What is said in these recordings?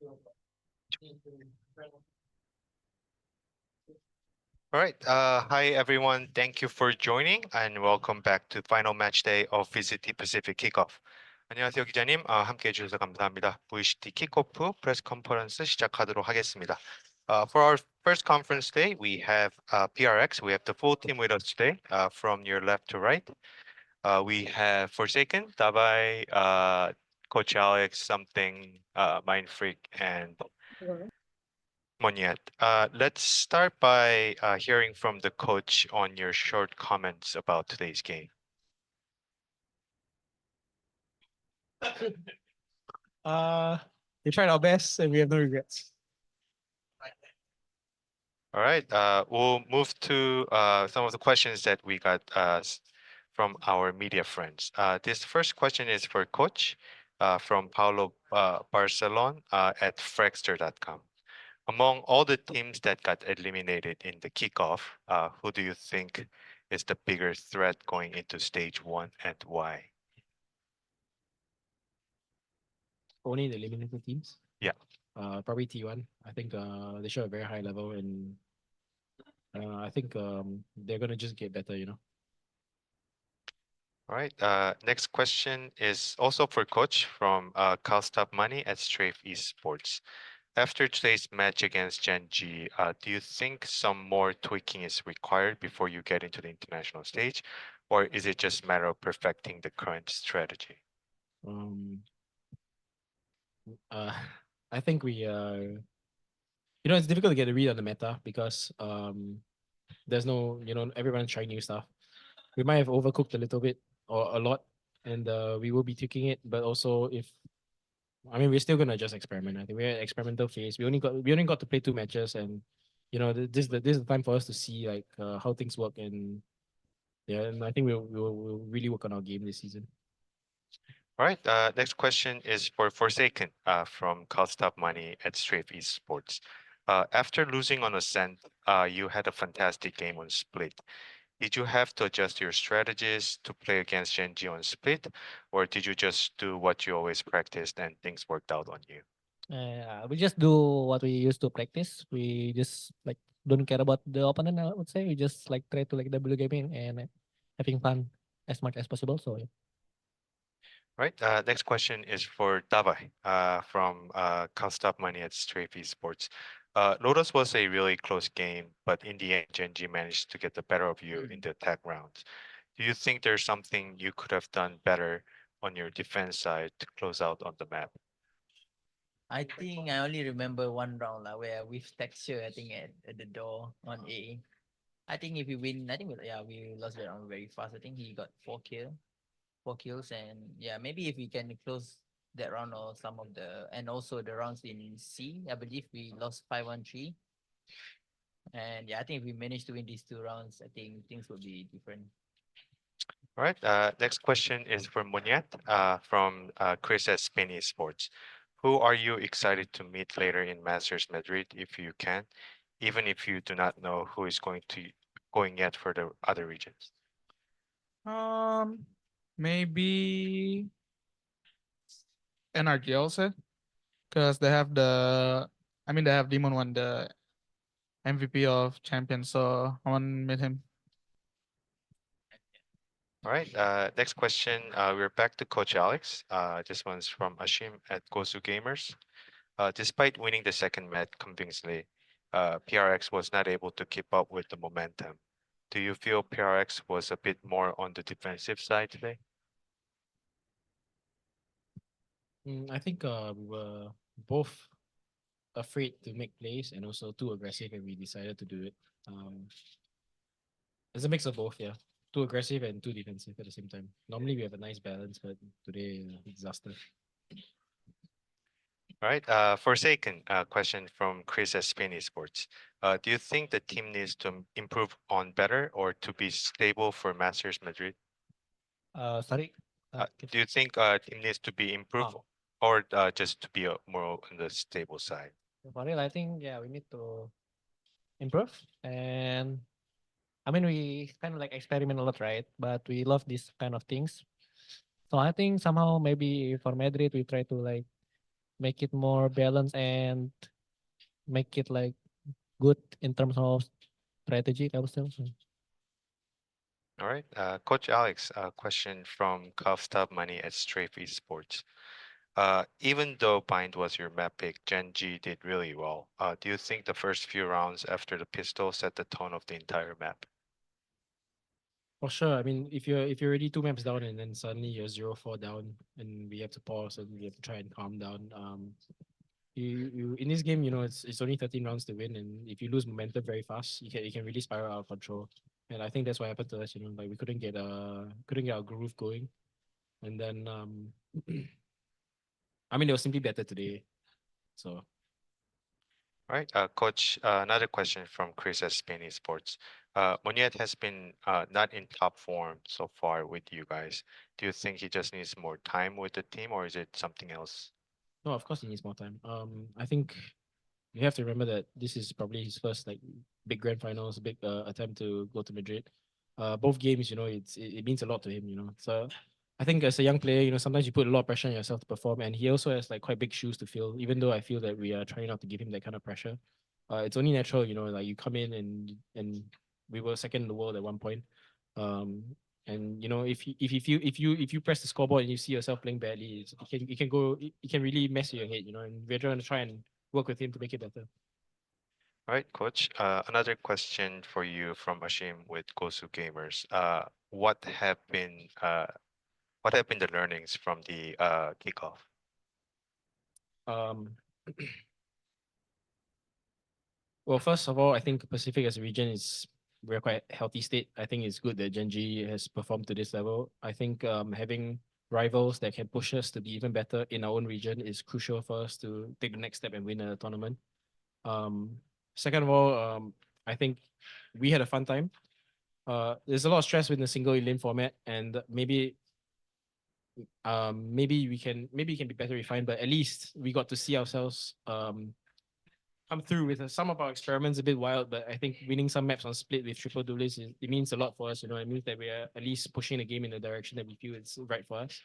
All right. Hi, everyone. Thank you for joining and welcome back to final match day of VCT Pacific Kickoff. 안녕하세요, 기자님. 함께 해주셔서 감사합니다. VCT 킥오프 프레스 컨퍼런스 시작하도록 하겠습니다. For our first conference day, we have PRX. We have the full team with us today from your left to right. We have Forsaken, Dabai, Coach Alex, Something, Mind Freak, and Monet. Let's start by hearing from the coach on your short comments about today's game. We tried our best and we have no regrets. All right, we'll move to some of the questions that we got from our media friends. This first question is for Coach from Paulo Barcelon at Frexter.com. Among all the teams that got eliminated in the kickoff, who do you think is the bigger threat going into stage one and why? Only the eliminated teams. Yeah. Probably T1. I think they show a very high level, and I think they're gonna just get better. All right. Next question is also for Coach from Carl Stop Money at Strafe Esports. After today's match against Genji, do you think some more tweaking is required before you get into the international stage, or is it just a matter of perfecting the current strategy? I think we it's difficult to get a read on the meta because there's no everyone's trying new stuff. We might have overcooked a little bit or a lot, and we will be tweaking it. But also, we're still gonna just experiment. I think we're at experimental phase. We only got to play 2 matches, and this is the time for us to see like how things work, and and I think we'll really work on our game this season. All right. Next question is for Forsaken from Stop Money at Strafe Esports. After losing on Ascent, you had a fantastic game on Split. Did you have to adjust your strategies to play against Genji on Split, or did you just do what you always practiced and things worked out on you? We just do what we used to practice. We just like don't care about the opponent. I would say we just like try to like W gaming and having fun as much as possible. So yeah. Right. Next question is for Davai from Stop Money at Strafe Esports. Lotus was a really close game, but in the end, Genji managed to get the better of you in the attack rounds. Do you think there's something you could have done better on your defense side to close out on the map? I think I only remember one round where with texture, I think at the door on A. I think if we win, I think we lost the round very fast. I think he got 4 kills, and maybe if we can close that round or some of and also the rounds in C, I believe we lost 5-1-3. And I think if we manage to win these 2 rounds, I think things will be different. All right. Next question is for Monet from Chris at Spain Esports. Who are you excited to meet later in Masters Madrid if you can, even if you do not know who is going yet for the other regions? Maybe NRG also, because they have they have Demon One, the MVP of champions, so I want to meet him. All right. Next question. We're back to Coach Alex. This one's from Ashim at Gosu Gamers. Despite winning the second match convincingly, PRX was not able to keep up with the momentum. Do you feel PRX was a bit more on the defensive side today? I think we were both afraid to make plays and also too aggressive, and we decided to do it. It's a mix of both, yeah. Too aggressive and too defensive at the same time. Normally we have a nice balance, but today disaster. All right. Forsaken, question from Chris at Spain Esports. Do you think the team needs to improve on better or to be stable for Masters Madrid? Sorry. Do you think team needs to be improved or just to be more on the stable side? For real, I think we need to improve, and we kind of like experiment a lot, right? But we love these kind of things. So I think somehow maybe for Madrid we try to like make it more balanced and make it like good in terms of strategy, I would say. All right. Coach Alex, a question from Cuff Money at Strafe Esports. Even though Bind was your map pick, Gen G did really well. Do you think the first few rounds after the pistol set the tone of the entire map? For sure. I mean, if you're already 2 maps down and then suddenly you're 0-4 down and we have to pause and we have to try and calm down. You in this game, it's only 13 rounds to win, and if you lose momentum very fast, you can really spiral out of control. And I think that's what happened to us. Like we couldn't get our groove going, and then I mean, it was simply better today. So All right, Coach, another question from Chris at Spain Esports. Monet has been not in top form so far with you guys. Do you think he just needs more time with the team, or is it something else? no, of course he needs more time. I think you have to remember that this is probably his first like big grand finals, big attempt to go to Madrid. Both games, it means a lot to him. So I think as a young player, sometimes you put a lot of pressure on yourself to perform, and he also has like quite big shoes to fill. Even though I feel that we are trying not to give him that kind of pressure, it's only natural, like you come in and we were second in the world at one point. And if you press the scoreboard and you see yourself playing badly, it can really mess with your head, and we're trying to try and work with him to make it better. All right, Coach. Another question for you from Ashim with Gosu Gamers. What have been the learnings from the kickoff? Um, well, first of all, I think Pacific as a region we're quite healthy state. I think it's good that Gen G has performed to this level. I think having rivals that can push us to be even better in our own region is crucial for us to take the next step and win a tournament. Second of all, I think we had a fun time. There's a lot of stress with the single lane format, and maybe we can be better refined, but at least we got to see ourselves come through with some of our experiments a bit wild, but I think winning some maps on split with triple duelist it means a lot for us. It means that we are at least pushing the game in the direction that we feel it's right for us.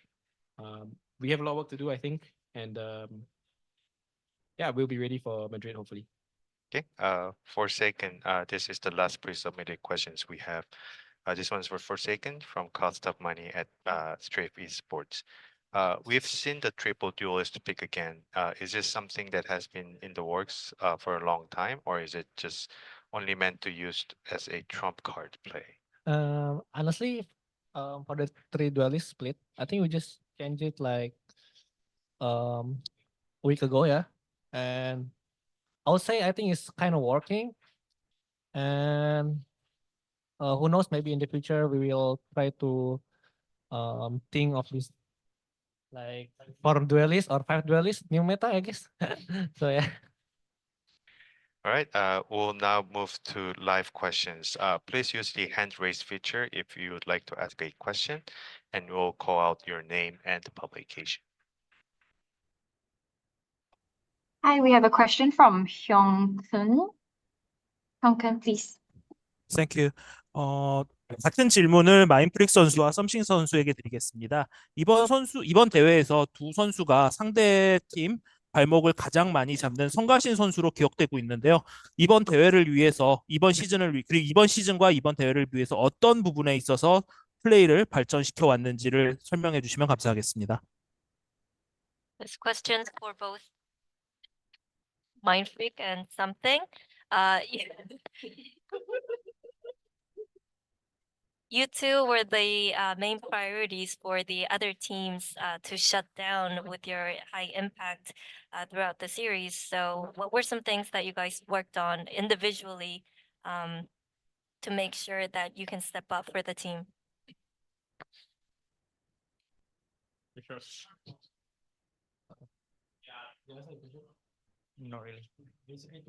We have a lot of work to do, I think, and yeah, we'll be ready for Madrid hopefully. Okay. Forsaken. This is the last pre-submitted questions we have. This one's for Forsaken from Cost of Money at Strafe Esports. We've seen the triple duelist pick again. Is this something that has been in the works for a long time, or is it just only meant to use as a trump card play? Honestly, for the 3 duelist split, I think we just changed it like a week ago, yeah. And I would say I think it's kind of working. And who knows, maybe in the future we will try to think of this like 4 duelists or 5 duelists new meta, I guess. So yeah. All right, we'll now move to live questions. Please use the hand raise feature if you would like to ask a question, and we'll call out your name and publication. Hi, we have a question from Hyung-kun. Hyung-kun, please. Thank you. 같은 질문을 마인프릭 선수와 썸싱 선수에게 드리겠습니다. 이번 대회에서 두 선수가 상대 팀 발목을 가장 많이 잡는 성가신 선수로 기억되고 있는데요. 이번 대회를 위해서 그리고 이번 시즌과 이번 대회를 위해서 어떤 부분에 있어서 플레이를 발전시켜 왔는지를 설명해 주시면 감사하겠습니다. This question's for both Mindfreak and something. You two were the main priorities for the other teams to shut down with your high impact throughout the series. So what were some things that you guys worked on individually to make sure that you can step up for the team? Not really. Basically,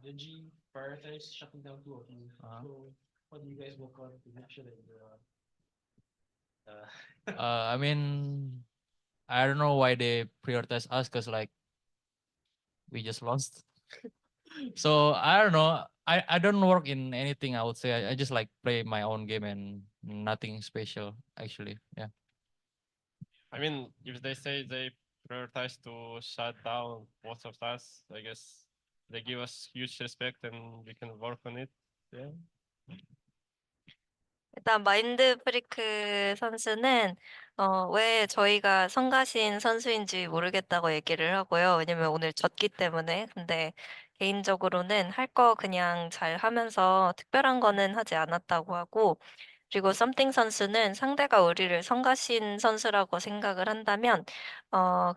the G prioritize shutting down 2 of you. So what do you guys work on to make sure that I mean, I don't know why they prioritize us because like we just lost. So I don't know. I don't work in anything. I would say I just like play my own game and nothing special actually. Yeah. I mean, if they say they prioritize to shut down most of us. I guess they give us huge respect and we can work on it. Yeah. 일단 마인드 프리크 선수는 왜 저희가 성가신 선수인지 모르겠다고 얘기를 하고요. 왜냐면 오늘 졌기 때문에. 근데 개인적으로는 할 거 그냥 잘 하면서 특별한 거는 하지 않았다고 하고, 그리고 썸띵 선수는 상대가 우리를 성가신 선수라고 생각을 한다면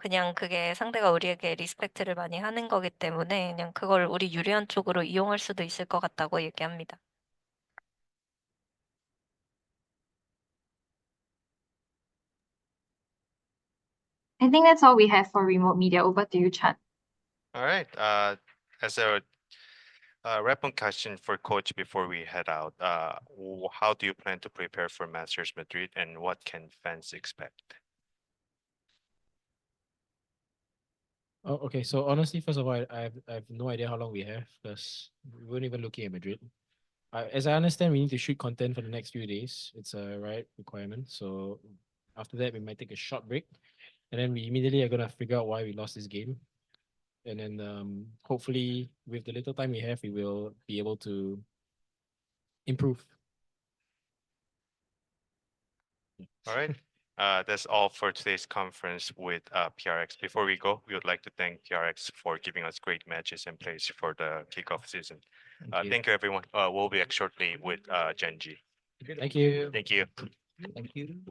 그냥 그게 상대가 우리에게 리스펙트를 많이 하는 거기 때문에 그냥 그걸 우리 유리한 쪽으로 이용할 수도 있을 것 같다고 얘기합니다. I think that's all we have for remote media. Over to you, Chan. All right. As a wrap-up question for coach before we head out, how do you plan to prepare for Masters Madrid, and what can fans expect? Oh, okay. So honestly, first of all, I have no idea how long we have because we weren't even looking at Madrid. As I understand, we need to shoot content for the next few days. It's a requirement. So after that, we might take a short break, and then we immediately are gonna figure out why we lost this game. And then hopefully, with the little time we have, we will be able to improve. All right. That's all for today's conference with PRX. Before we go, we would like to thank PRX for giving us great matches and plays for the kickoff season. Thank you. Thank you, everyone. We'll be back shortly with Genji. Thank you. Thank you. Thank you.